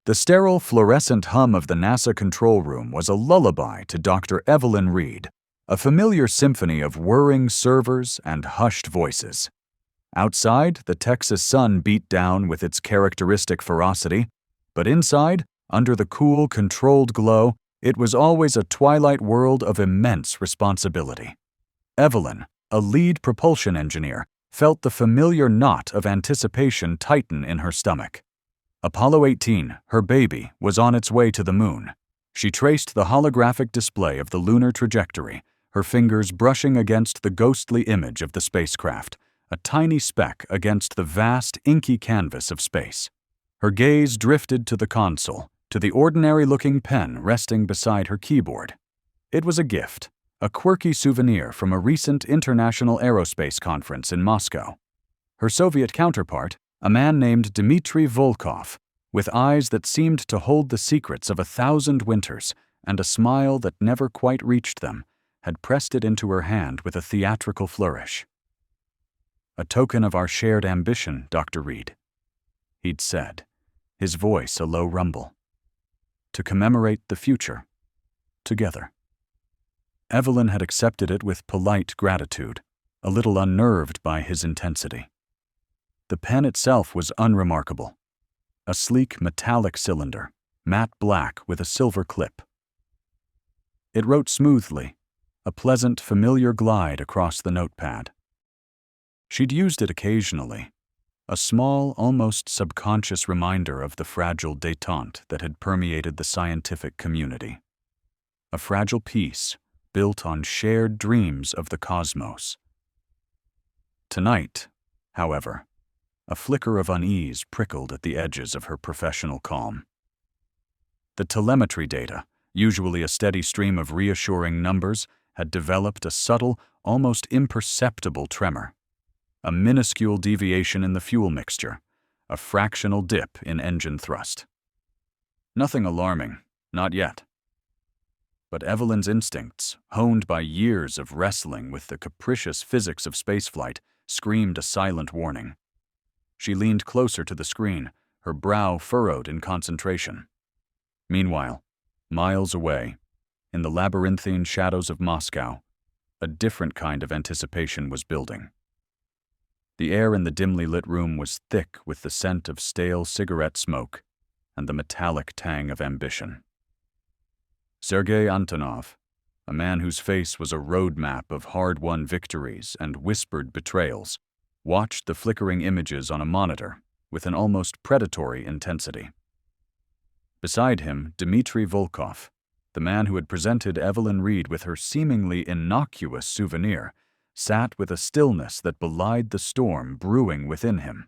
The sterile fluorescent hum of the NASA control room was a lullaby to Dr. Evelyn Reed, a familiar symphony of whirring servers and hushed voices. Outside, the Texas sun beat down with its characteristic ferocity, but inside, under the cool, controlled glow, it was always a twilight world of immense responsibility. Evelyn, a lead propulsion engineer, felt the familiar knot of anticipation tighten in her stomach. Apollo 18, her baby, was on its way to the moon. She traced the holographic display of the lunar trajectory, her fingers brushing against the ghostly image of the spacecraft, a tiny speck against the vast, inky canvas of space. Her gaze drifted to the console, to the ordinary-looking pen resting beside her keyboard. It was a gift, a quirky souvenir from a recent International Aerospace Conference in Moscow. Her Soviet counterpart, a man named Dmitry Volkov, with eyes that seemed to hold the secrets of 1,000 winters and a smile that never quite reached them, had pressed it into her hand with a theatrical flourish. "A token of our shared ambition, Dr. Reed," he'd said, his voice a low rumble. "To commemorate the future, together." Evelyn had accepted it with polite gratitude, a little unnerved by his intensity. The pen itself was unremarkable. A sleek metallic cylinder, matte black with a silver clip. It wrote smoothly, a pleasant, familiar glide across the notepad. She'd used it occasionally, a small, almost subconscious reminder of the fragile détente that had permeated the scientific community. A fragile peace built on shared dreams of the cosmos. Tonight, however, a flicker of unease prickled at the edges of her professional calm. The telemetry data, usually a steady stream of reassuring numbers, had developed a subtle, almost imperceptible tremor. A minuscule deviation in the fuel mixture, a fractional dip in engine thrust. Nothing alarming, not yet. But Evelyn's instincts, honed by years of wrestling with the capricious physics of spaceflight, screamed a silent warning. She leaned closer to the screen, her brow furrowed in concentration. Meanwhile, miles away, in the labyrinthine shadows of Moscow, a different kind of anticipation was building. The air in the dimly lit room was thick with the scent of stale cigarette smoke and the metallic tang of ambition. Sergei Antonov, a man whose face was a roadmap of hard-won victories and whispered betrayals, watched the flickering images on a monitor with an almost predatory intensity. Beside him, Dmitry Volkov, the man who had presented Evelyn Reed with her seemingly innocuous souvenir, sat with a stillness that belied the storm brewing within him.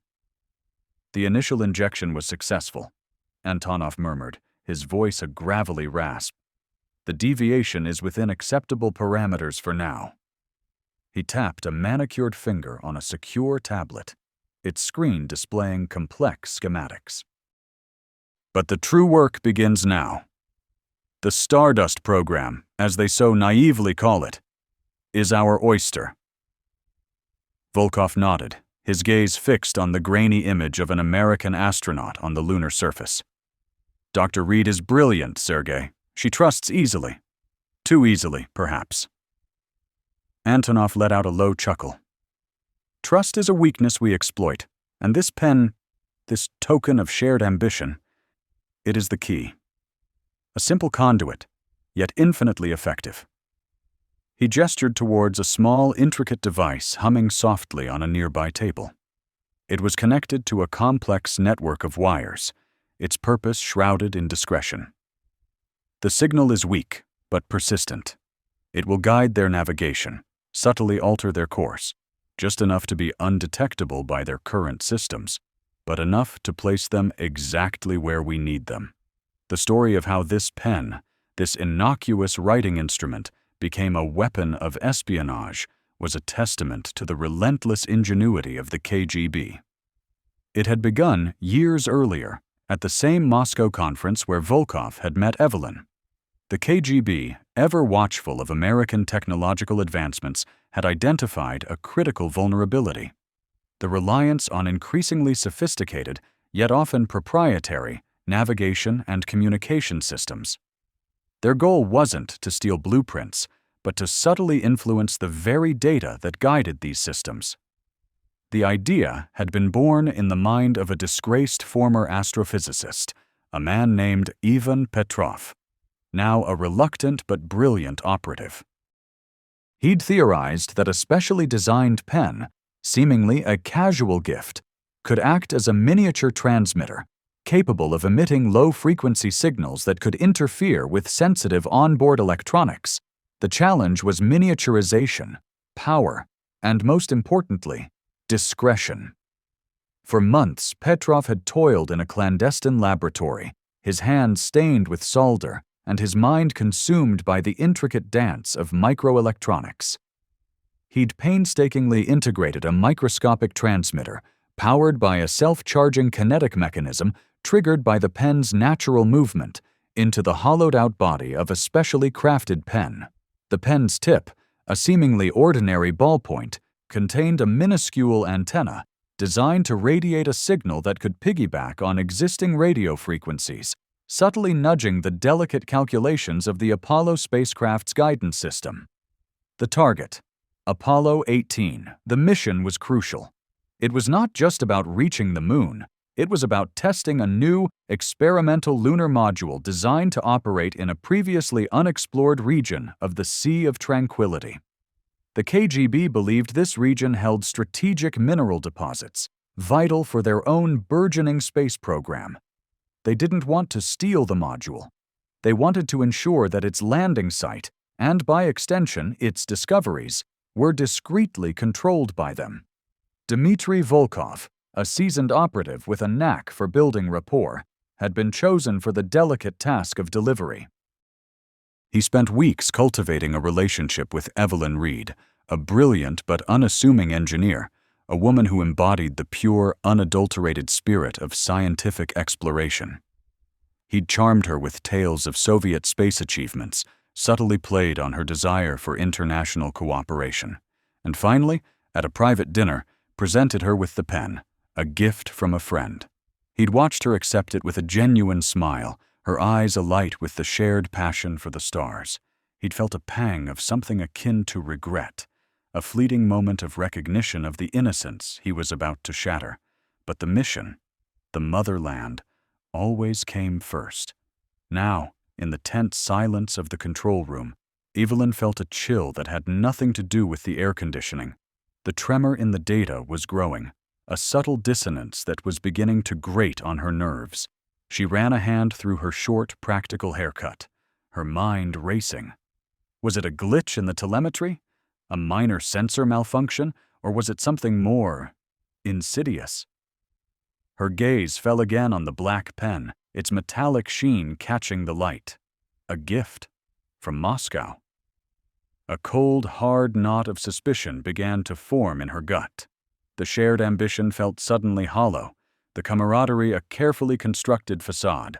"The initial injection was successful," Antonov murmured, his voice a gravelly rasp. "The deviation is within acceptable parameters for now." He tapped a manicured finger on a secure tablet, its screen displaying complex schematics. "But the true work begins now. The Stardust program, as they so naively call it, is our oyster." Volkov nodded, his gaze fixed on the grainy image of an American astronaut on the lunar surface. "Dr. Reed is brilliant, Sergei. She trusts easily. Too easily, perhaps." Antonov let out a low chuckle. "Trust is a weakness we exploit, and this pen, this token of shared ambition, it is the key. A simple conduit, yet infinitely effective." He gestured towards a small, intricate device humming softly on a nearby table. It was connected to a complex network of wires, its purpose shrouded in discretion. "The signal is weak, but persistent. It will guide their navigation, subtly alter their course, just enough to be undetectable by their current systems, but enough to place them exactly where we need them." The story of how this pen, this innocuous writing instrument, became a weapon of espionage was a testament to the relentless ingenuity of the KGB. It had begun years earlier, at the same Moscow conference where Volkov had met Evelyn. The KGB, ever watchful of American technological advancements, had identified a critical vulnerability: the reliance on increasingly sophisticated, yet often proprietary, navigation, and communication systems. Their goal wasn't to steal blueprints, but to subtly influence the very data that guided these systems. The idea had been born in the mind of a disgraced former astrophysicist, a man named Ivan Petrov, now a reluctant but brilliant operative. He'd theorized that a specially designed pen, seemingly a casual gift, could act as a miniature transmitter, capable of emitting low-frequency signals that could interfere with sensitive onboard electronics. The challenge was miniaturization, power, and most importantly, discretion. For months, Petrov had toiled in a clandestine laboratory, his hands stained with solder and his mind consumed by the intricate dance of microelectronics. He'd painstakingly integrated a microscopic transmitter, powered by a self-charging kinetic mechanism triggered by the pen's natural movement, into the hollowed-out body of a specially crafted pen. The pen's tip, a seemingly ordinary ballpoint, contained a minuscule antenna designed to radiate a signal that could piggyback on existing radio frequencies, subtly nudging the delicate calculations of the Apollo spacecraft's guidance system. The target, Apollo 18. The mission was crucial. It was not just about reaching the moon. It was about testing a new, experimental lunar module designed to operate in a previously unexplored region of the Sea of Tranquility. The KGB believed this region held strategic mineral deposits, vital for their own burgeoning space program. They didn't want to steal the module. They wanted to ensure that its landing site, and by extension its discoveries, were discreetly controlled by them. Dmitry Volkov, a seasoned operative with a knack for building rapport, had been chosen for the delicate task of delivery. He spent weeks cultivating a relationship with Evelyn Reed, a brilliant but unassuming engineer, a woman who embodied the pure, unadulterated spirit of scientific exploration. He'd charmed her with tales of Soviet space achievements, subtly played on her desire for international cooperation, and finally, at a private dinner, presented her with the pen, a gift from a friend. He'd watched her accept it with a genuine smile, her eyes alight with the shared passion for the stars. He'd felt a pang of something akin to regret, a fleeting moment of recognition of the innocence he was about to shatter. But the mission, the motherland, always came first. Now, in the tense silence of the control room, Evelyn felt a chill that had nothing to do with the air conditioning. The tremor in the data was growing, a subtle dissonance that was beginning to grate on her nerves. She ran a hand through her short, practical haircut, her mind racing. Was it a glitch in the telemetry? A minor sensor malfunction? Or was it something more insidious? Her gaze fell again on the black pen, its metallic sheen catching the light. A gift from Moscow. A cold, hard knot of suspicion began to form in her gut. The shared ambition felt suddenly hollow, the camaraderie a carefully constructed facade.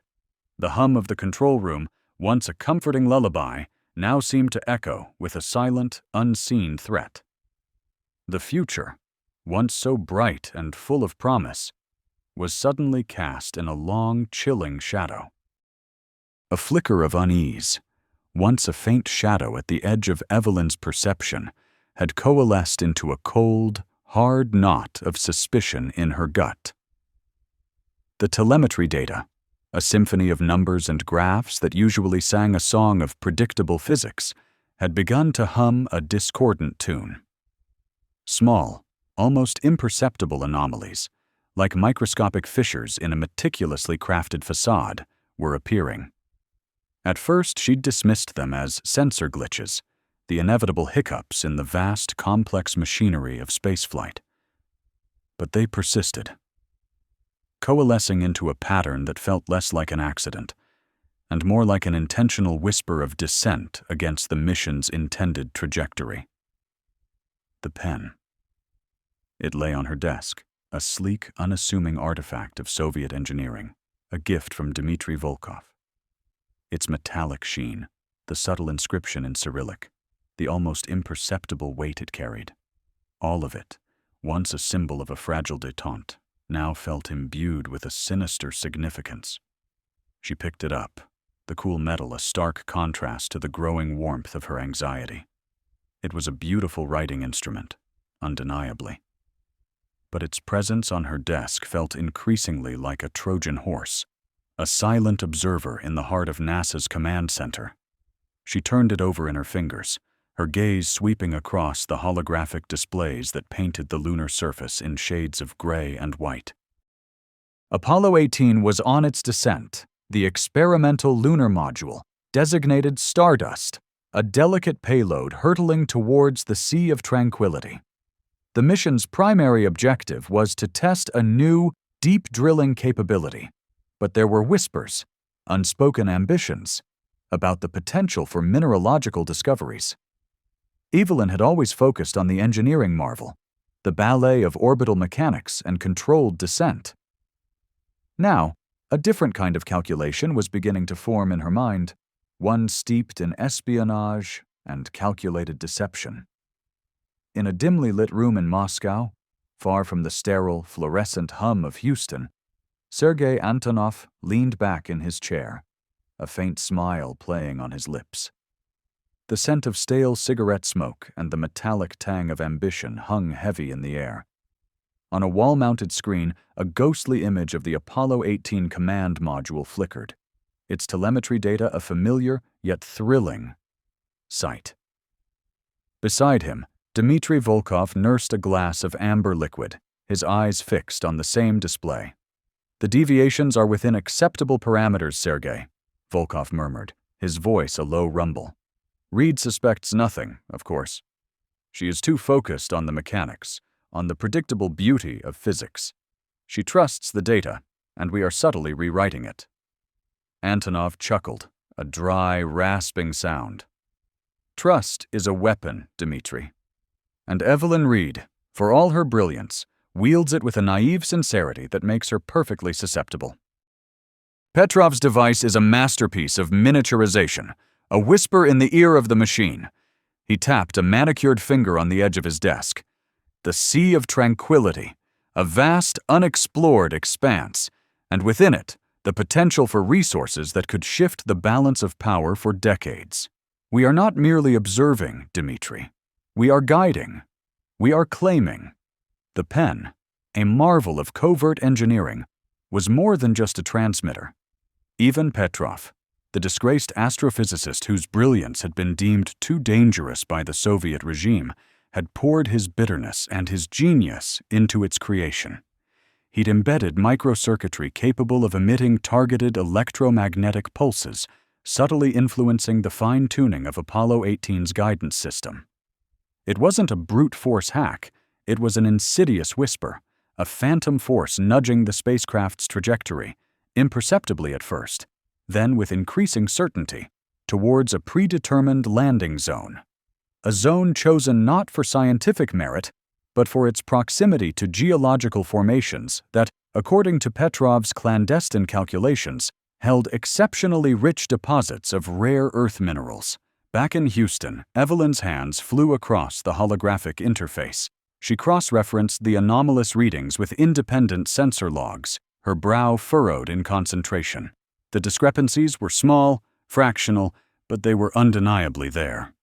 The hum of the control room, once a comforting lullaby, now seemed to echo with a silent, unseen threat. The future, once so bright and full of promise, was suddenly cast in a long, chilling shadow. A flicker of unease, once a faint shadow at the edge of Evelyn's perception, had coalesced into a cold, hard knot of suspicion in her gut. The telemetry data, a symphony of numbers and graphs that usually sang a song of predictable physics, had begun to hum a discordant tune. Small, almost imperceptible anomalies, like microscopic fissures in a meticulously crafted facade, were appearing. At first, she'd dismissed them as sensor glitches, the inevitable hiccups in the vast, complex machinery of spaceflight. But they persisted, coalescing into a pattern that felt less like an accident, and more like an intentional whisper of dissent against the mission's intended trajectory. The pen. It lay on her desk, a sleek, unassuming artifact of Soviet engineering, a gift from Dmitry Volkov. Its metallic sheen, the subtle inscription in Cyrillic, the almost imperceptible weight it carried. All of it, once a symbol of a fragile détente, now felt imbued with a sinister significance. She picked it up, the cool metal a stark contrast to the growing warmth of her anxiety. It was a beautiful writing instrument, undeniably. But its presence on her desk felt increasingly like a Trojan horse, a silent observer in the heart of NASA's command center. She turned it over in her fingers, her gaze sweeping across the holographic displays that painted the lunar surface in shades of gray and white. Apollo 18 was on its descent, the experimental lunar module, designated Stardust, a delicate payload hurtling towards the Sea of Tranquility. The mission's primary objective was to test a new, deep drilling capability, but there were whispers, unspoken ambitions, about the potential for mineralogical discoveries. Evelyn had always focused on the engineering marvel, the ballet of orbital mechanics and controlled descent. Now, a different kind of calculation was beginning to form in her mind, one steeped in espionage and calculated deception. In a dimly lit room in Moscow, far from the sterile, fluorescent hum of Houston, Sergei Antonov leaned back in his chair, a faint smile playing on his lips. The scent of stale cigarette smoke and the metallic tang of ambition hung heavy in the air. On a wall-mounted screen, a ghostly image of the Apollo 18 command module flickered, its telemetry data a familiar yet thrilling sight. Beside him, Dmitry Volkov nursed a glass of amber liquid, his eyes fixed on the same display. "The deviations are within acceptable parameters, Sergei," Volkov murmured, his voice a low rumble. "Reed suspects nothing, of course. She is too focused on the mechanics, on the predictable beauty of physics. She trusts the data, and we are subtly rewriting it." Antonov chuckled, a dry, rasping sound. "Trust is a weapon, Dmitry. And Evelyn Reed, for all her brilliance, wields it with a naive sincerity that makes her perfectly susceptible. Petrov's device is a masterpiece of miniaturization, a whisper in the ear of the machine." He tapped a manicured finger on the edge of his desk. "The Sea of Tranquility, a vast, unexplored expanse, and within it, the potential for resources that could shift the balance of power for decades. We are not merely observing, Dmitry. We are guiding. We are claiming." The pen, a marvel of covert engineering, was more than just a transmitter. Even Petrov, the disgraced astrophysicist whose brilliance had been deemed too dangerous by the Soviet regime, had poured his bitterness and his genius into its creation. He'd embedded microcircuitry capable of emitting targeted electromagnetic pulses, subtly influencing the fine-tuning of Apollo 18's guidance system. It wasn't a brute force hack, it was an insidious whisper, a phantom force nudging the spacecraft's trajectory, imperceptibly at first, then with increasing certainty, towards a predetermined landing zone. A zone chosen not for scientific merit, but for its proximity to geological formations that, according to Petrov's clandestine calculations, held exceptionally rich deposits of rare earth minerals. Back in Houston, Evelyn's hands flew across the holographic interface. She cross-referenced the anomalous readings with independent sensor logs, her brow furrowed in concentration. The discrepancies were small, fractional, but they were undeniably there.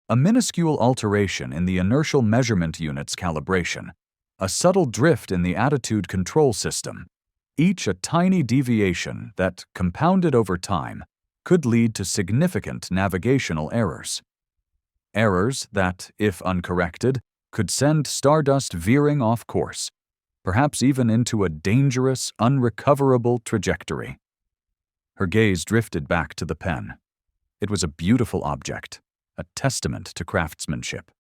A minuscule alteration in the inertial measurement unit's calibration, a subtle drift in the attitude control system, each a tiny deviation that, compounded over time, could lead to significant navigational errors. Errors that, if uncorrected, could send Stardust veering off course, perhaps even into a dangerous, unrecoverable trajectory. Her gaze drifted back to the pen. It was a beautiful object, a testament to craftsmanship.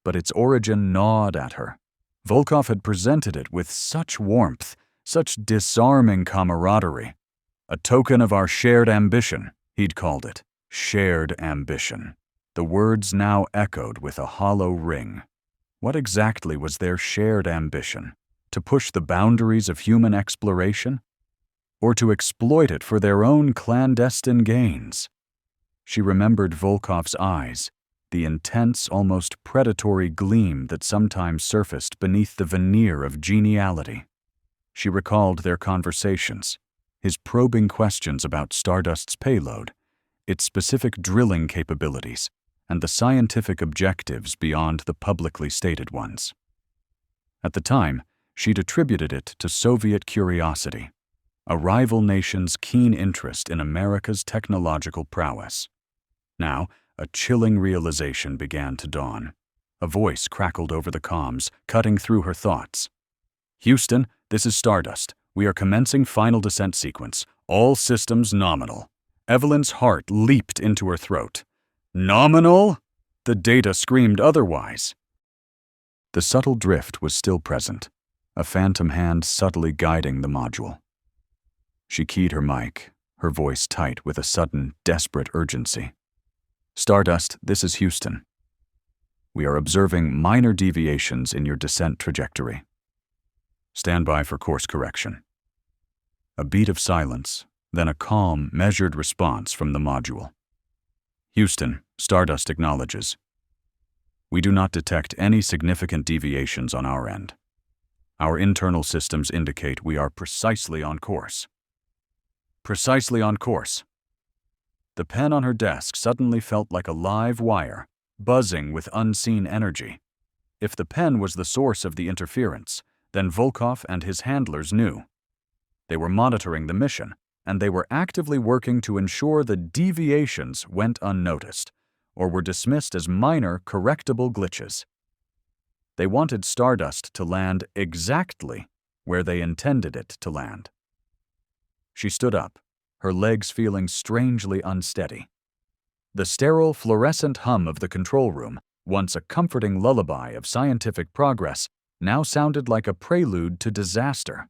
But its origin gnawed at her. Volkov had presented it with such warmth, such disarming camaraderie. "A token of our shared ambition," he'd called it. Shared ambition. The words now echoed with a hollow ring. What exactly was their shared ambition? To push the boundaries of human exploration? Or to exploit it for their own clandestine gains? She remembered Volkov's eyes, the intense, almost predatory gleam that sometimes surfaced beneath the veneer of geniality. She recalled their conversations, his probing questions about Stardust's payload, its specific drilling capabilities, and the scientific objectives beyond the publicly stated ones. At the time, she'd attributed it to Soviet curiosity, a rival nation's keen interest in America's technological prowess. Now, a chilling realization began to dawn. A voice crackled over the comms, cutting through her thoughts. "Houston, this is Stardust. We are commencing final descent sequence. All systems nominal." Evelyn's heart leaped into her throat. "Nominal?" The data screamed otherwise. The subtle drift was still present, a phantom hand subtly guiding the module. She keyed her mic, her voice tight with a sudden, desperate urgency. "Stardust, this is Houston. We are observing minor deviations in your descent trajectory. Stand by for course correction." A beat of silence, then a calm, measured response from the module. "Houston, Stardust acknowledges. We do not detect any significant deviations on our end. Our internal systems indicate we are precisely on course." Precisely on course. The pen on her desk suddenly felt like a live wire, buzzing with unseen energy. If the pen was the source of the interference, then Volkov and his handlers knew. They were monitoring the mission, and they were actively working to ensure the deviations went unnoticed, or were dismissed as minor, correctable glitches. They wanted Stardust to land exactly where they intended it to land. She stood up, her legs feeling strangely unsteady. The sterile, fluorescent hum of the control room, once a comforting lullaby of scientific progress, now sounded like a prelude to disaster.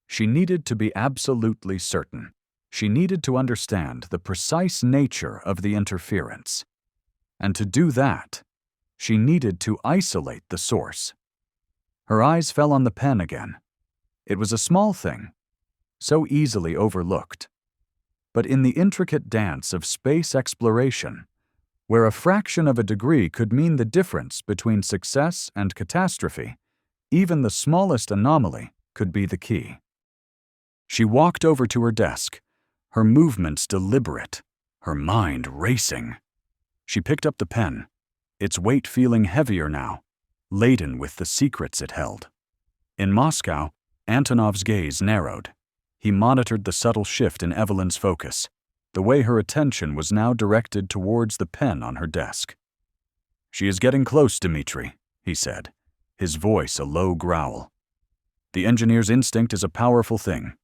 She needed to be absolutely certain. She needed to understand the precise nature of the interference. And to do that, she needed to isolate the source. Her eyes fell on the pen again. It was a small thing, so easily overlooked. But in the intricate dance of space exploration, where a fraction of a degree could mean the difference between success and catastrophe, even the smallest anomaly could be the key. She walked over to her desk, her movements deliberate, her mind racing. She picked up the pen, its weight feeling heavier now, laden with the secrets it held. In Moscow, Antonov's gaze narrowed. He monitored the subtle shift in Evelyn's focus, the way her attention was now directed towards the pen on her desk. "She is getting close, Dmitri," he said, his voice a low growl. "The engineer's instinct is a powerful thing.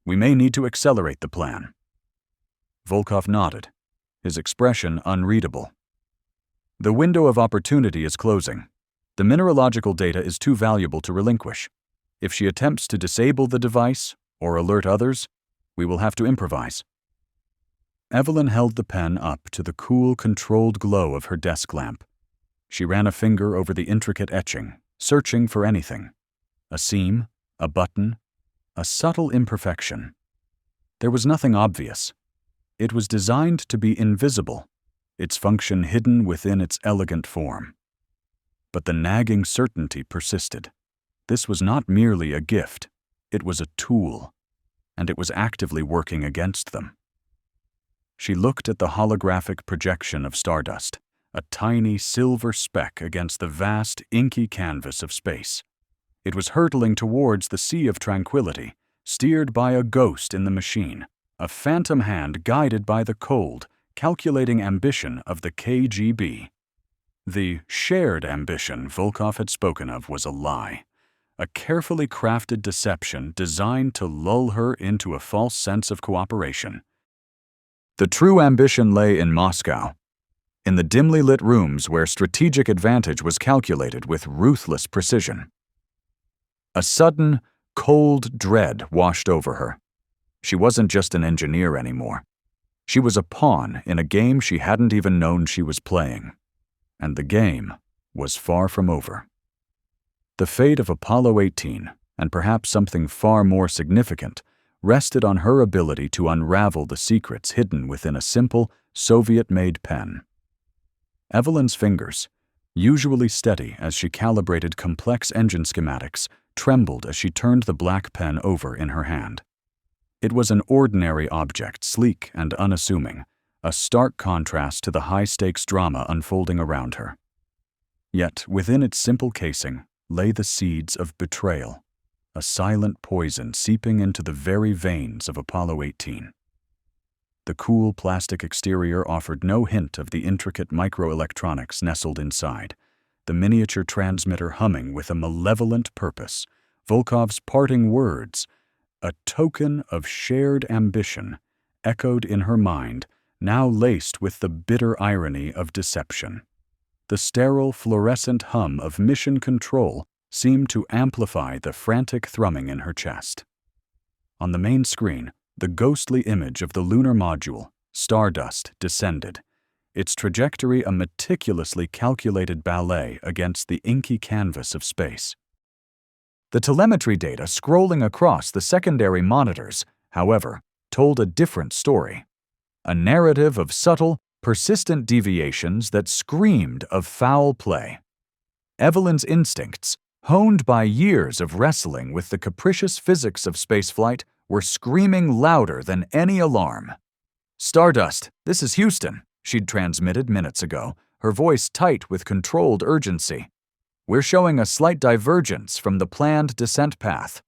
We may need to accelerate the plan." Volkov nodded, his expression unreadable. "The window of opportunity is closing. The mineralogical data is too valuable to relinquish. If she attempts to disable the device or alert others, we will have to improvise." Evelyn held the pen up to the cool, controlled glow of her desk lamp. She ran a finger over the intricate etching, searching for anything. A seam, a button, a subtle imperfection. There was nothing obvious. It was designed to be invisible, its function hidden within its elegant form. But the nagging certainty persisted. This was not merely a gift, it was a tool, and it was actively working against them. She looked at the holographic projection of Stardust, a tiny silver speck against the vast, inky canvas of space. It was hurtling towards the sea of tranquility, steered by a ghost in the machine, a phantom hand guided by the cold, calculating ambition of the KGB. The shared ambition Volkov had spoken of was a lie, a carefully crafted deception designed to lull her into a false sense of cooperation. The true ambition lay in Moscow, in the dimly lit rooms where strategic advantage was calculated with ruthless precision. A sudden, cold dread washed over her. She wasn't just an engineer anymore. She was a pawn in a game she hadn't even known she was playing. And the game was far from over. The fate of Apollo 18, and perhaps something far more significant, rested on her ability to unravel the secrets hidden within a simple, Soviet-made pen. Evelyn's fingers, usually steady as she calibrated complex engine schematics, trembled as she turned the black pen over in her hand. It was an ordinary object, sleek and unassuming, a stark contrast to the high-stakes drama unfolding around her. Yet, within its simple casing lay the seeds of betrayal, a silent poison seeping into the very veins of Apollo 18. The cool plastic exterior offered no hint of the intricate microelectronics nestled inside, the miniature transmitter humming with a malevolent purpose, Volkov's parting words, a token of shared ambition, echoed in her mind, now laced with the bitter irony of deception. The sterile, fluorescent hum of mission control seemed to amplify the frantic thrumming in her chest. On the main screen, the ghostly image of the lunar module, Stardust, descended, its trajectory a meticulously calculated ballet against the inky canvas of space. The telemetry data scrolling across the secondary monitors, however, told a different story. A narrative of subtle, persistent deviations that screamed of foul play. Evelyn's instincts, honed by years of wrestling with the capricious physics of spaceflight, were screaming louder than any alarm. "Stardust, this is Houston," she'd transmitted minutes ago, her voice tight with controlled urgency. "We're showing a slight divergence from the planned descent path.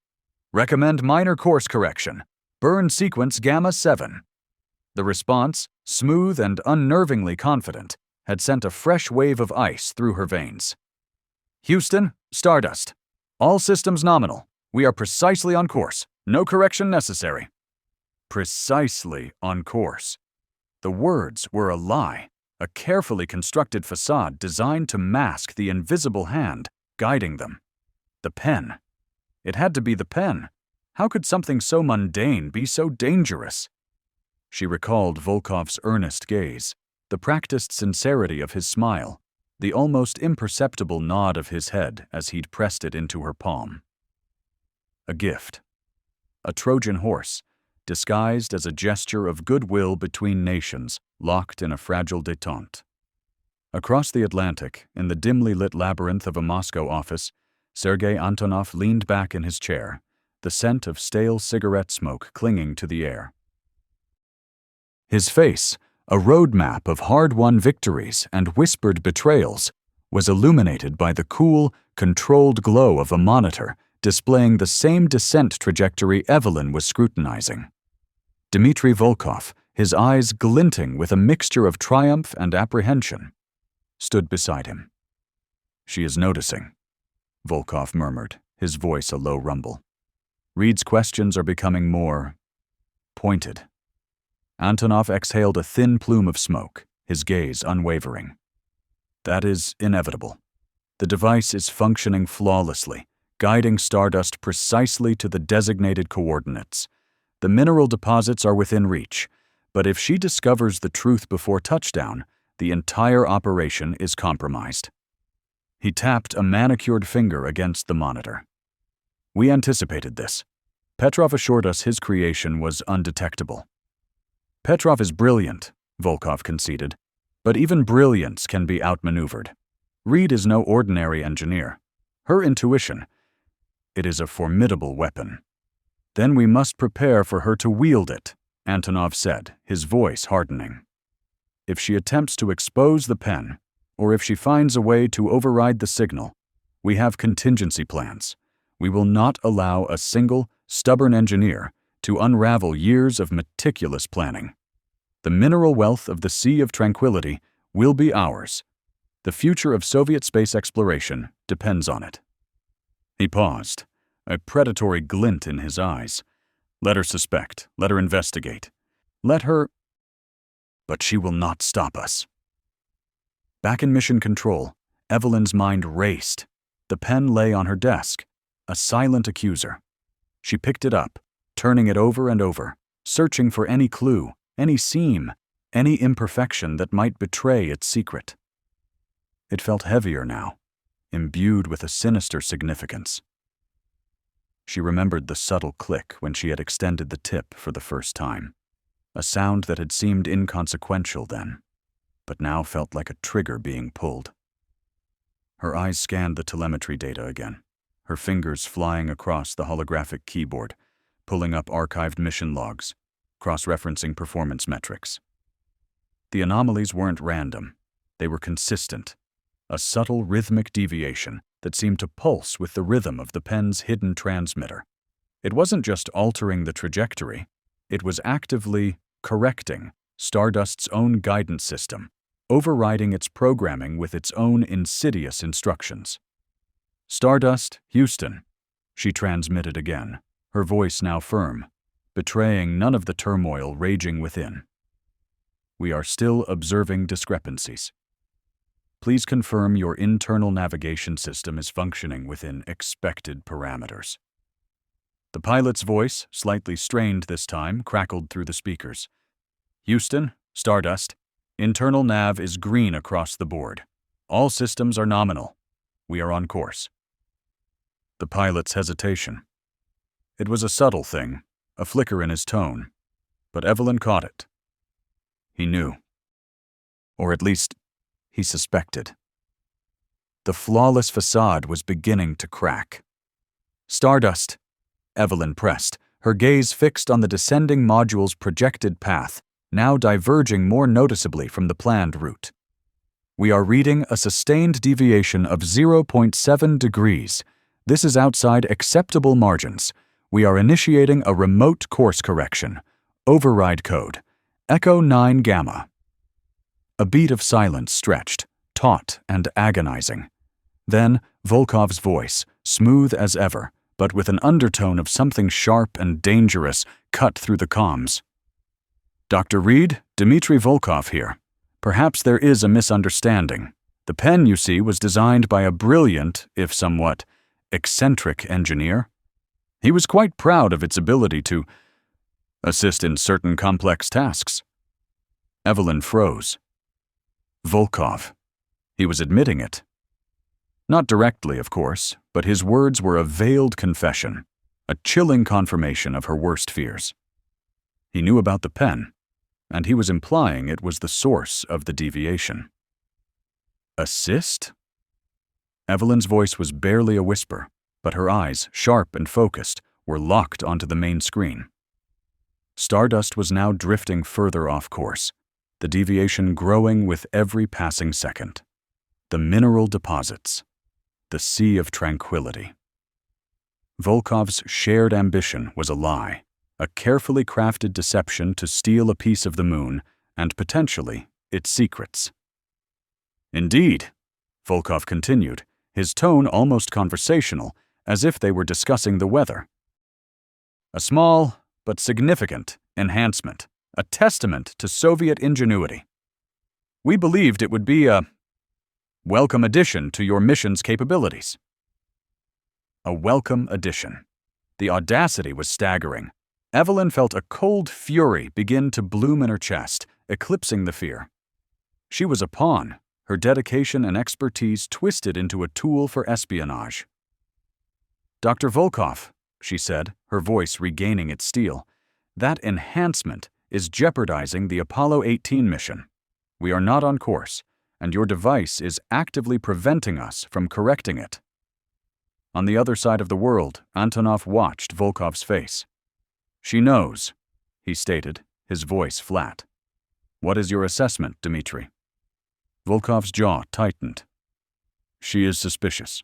Recommend minor course correction. Burn sequence Gamma 7. The response, smooth and unnervingly confident, had sent a fresh wave of ice through her veins. "Houston, Stardust. All systems nominal. We are precisely on course. No correction necessary." Precisely on course. The words were a lie, a carefully constructed facade designed to mask the invisible hand guiding them. The pen. It had to be the pen. How could something so mundane be so dangerous? She recalled Volkov's earnest gaze, the practiced sincerity of his smile, the almost imperceptible nod of his head as he'd pressed it into her palm. A gift. A Trojan horse, disguised as a gesture of goodwill between nations locked in a fragile détente. Across the Atlantic, in the dimly lit labyrinth of a Moscow office, Sergei Antonov leaned back in his chair, the scent of stale cigarette smoke clinging to the air. His face, a roadmap of hard-won victories and whispered betrayals, was illuminated by the cool, controlled glow of a monitor displaying the same descent trajectory Evelyn was scrutinizing. Dmitry Volkov, his eyes glinting with a mixture of triumph and apprehension, stood beside him. "She is noticing," Volkov murmured, his voice a low rumble. "Reed's questions are becoming more pointed." Antonov exhaled a thin plume of smoke, his gaze unwavering. "That is inevitable. The device is functioning flawlessly, guiding Stardust precisely to the designated coordinates. The mineral deposits are within reach, but if she discovers the truth before touchdown, the entire operation is compromised." He tapped a manicured finger against the monitor. "We anticipated this. Petrov assured us his creation was undetectable." "Petrov is brilliant," Volkov conceded, "but even brilliance can be outmaneuvered. Reed is no ordinary engineer. Her intuition, it is a formidable weapon. Then we must prepare for her to wield it," Antonov said, his voice hardening. "If she attempts to expose the pen, or if she finds a way to override the signal, we have contingency plans. We will not allow a single, stubborn engineer to unravel years of meticulous planning. The mineral wealth of the Sea of Tranquility will be ours. The future of Soviet space exploration depends on it." He paused, a predatory glint in his eyes. "Let her suspect, let her investigate. Let her... but she will not stop us." Back in mission control, Evelyn's mind raced. The pen lay on her desk, a silent accuser. She picked it up, turning it over and over, searching for any clue, any seam, any imperfection that might betray its secret. It felt heavier now, imbued with a sinister significance. She remembered the subtle click when she had extended the tip for the first time, a sound that had seemed inconsequential then, but now felt like a trigger being pulled. Her eyes scanned the telemetry data again, her fingers flying across the holographic keyboard, pulling up archived mission logs, cross-referencing performance metrics. The anomalies weren't random. They were consistent, a subtle rhythmic deviation that seemed to pulse with the rhythm of the pen's hidden transmitter. It wasn't just altering the trajectory, it was actively correcting Stardust's own guidance system, overriding its programming with its own insidious instructions. "Stardust, Houston," she transmitted again, her voice now firm, betraying none of the turmoil raging within. "We are still observing discrepancies. Please confirm your internal navigation system is functioning within expected parameters." The pilot's voice, slightly strained this time, crackled through the speakers. "Houston, Stardust, internal nav is green across the board. All systems are nominal. We are on course." The pilot's hesitation. It was a subtle thing, a flicker in his tone, but Evelyn caught it. He knew. Or at least, he suspected. The flawless facade was beginning to crack. "Stardust," Evelyn pressed, her gaze fixed on the descending module's projected path, now diverging more noticeably from the planned route. "We are reading a sustained deviation of 0.7 degrees. This is outside acceptable margins. We are initiating a remote course correction. Override code, Echo 9 Gamma." A beat of silence stretched, taut and agonizing. Then Volkov's voice, smooth as ever, but with an undertone of something sharp and dangerous, cut through the comms. "Dr. Reed, Dmitry Volkov here. Perhaps there is a misunderstanding. The pen, you see, was designed by a brilliant, if somewhat eccentric engineer. He was quite proud of its ability to assist in certain complex tasks." Evelyn froze. Volkov. He was admitting it. Not directly, of course, but his words were a veiled confession, a chilling confirmation of her worst fears. He knew about the pen, and he was implying it was the source of the deviation. "Assist?" Evelyn's voice was barely a whisper, but her eyes, sharp and focused, were locked onto the main screen. Stardust was now drifting further off course, the deviation growing with every passing second. The mineral deposits. The sea of tranquility. Volkov's shared ambition was a lie, a carefully crafted deception to steal a piece of the moon and potentially its secrets. "Indeed," Volkov continued, his tone almost conversational, as if they were discussing the weather. "A small but significant enhancement, a testament to Soviet ingenuity. We believed it would be a welcome addition to your mission's capabilities." A welcome addition. The audacity was staggering. Evelyn felt a cold fury begin to bloom in her chest, eclipsing the fear. She was a pawn, her dedication and expertise twisted into a tool for espionage. "Dr. Volkov," she said, her voice regaining its steel, "that enhancement is jeopardizing the Apollo 18 mission. We are not on course, and your device is actively preventing us from correcting it." On the other side of the world, Antonov watched Volkov's face. "She knows," he stated, his voice flat. "What is your assessment, Dmitry?" Volkov's jaw tightened. "She is suspicious.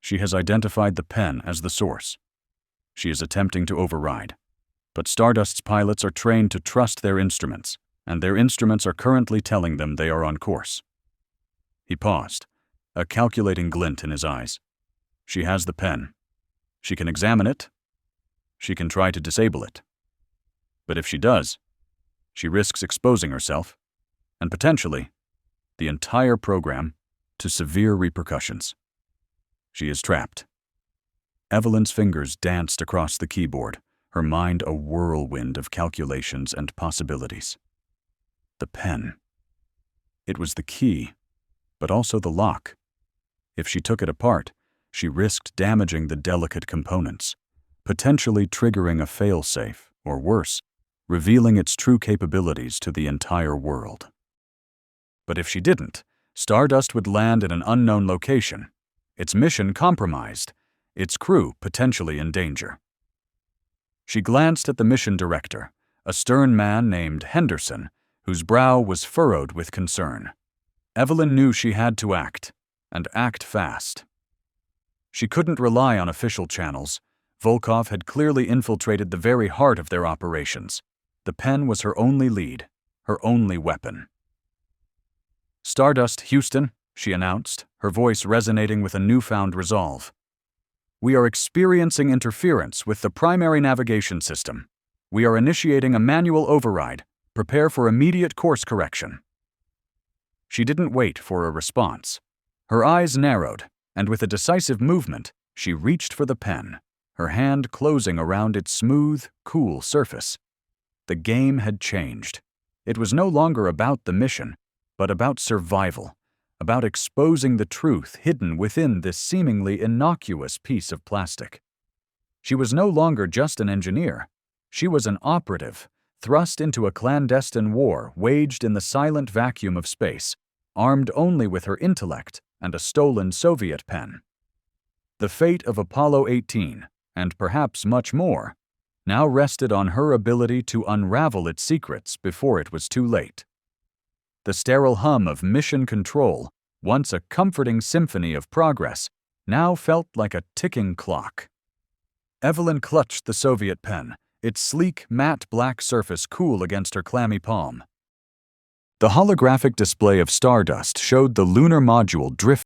She has identified the pen as the source. She is attempting to override. But Stardust's pilots are trained to trust their instruments, and their instruments are currently telling them they are on course." He paused, a calculating glint in his eyes. "She has the pen. She can examine it. She can try to disable it. But if she does, she risks exposing herself, and potentially the entire program, to severe repercussions. She is trapped." Evelyn's fingers danced across the keyboard, her mind a whirlwind of calculations and possibilities. The pen. It was the key, but also the lock. If she took it apart, she risked damaging the delicate components, potentially triggering a failsafe, or worse, revealing its true capabilities to the entire world. But if she didn't, Stardust would land in an unknown location, its mission compromised, its crew potentially in danger. She glanced at the mission director, a stern man named Henderson, whose brow was furrowed with concern. Evelyn knew she had to act, and act fast. She couldn't rely on official channels. Volkov had clearly infiltrated the very heart of their operations. The pen was her only lead, her only weapon. "Stardust, Houston," she announced, her voice resonating with a newfound resolve. "We are experiencing interference with the primary navigation system. We are initiating a manual override. Prepare for immediate course correction." She didn't wait for a response. Her eyes narrowed, and with a decisive movement, she reached for the pen, her hand closing around its smooth, cool surface. The game had changed. It was no longer about the mission, but about survival, about exposing the truth hidden within this seemingly innocuous piece of plastic. She was no longer just an engineer. She was an operative, thrust into a clandestine war waged in the silent vacuum of space, armed only with her intellect and a stolen Soviet pen. The fate of Apollo 18, and perhaps much more, now rested on her ability to unravel its secrets before it was too late. The sterile hum of mission control, once a comforting symphony of progress, now felt like a ticking clock. Evelyn clutched the Soviet pen, its sleek, matte black surface cool against her clammy palm. The holographic display of Stardust showed the lunar module drift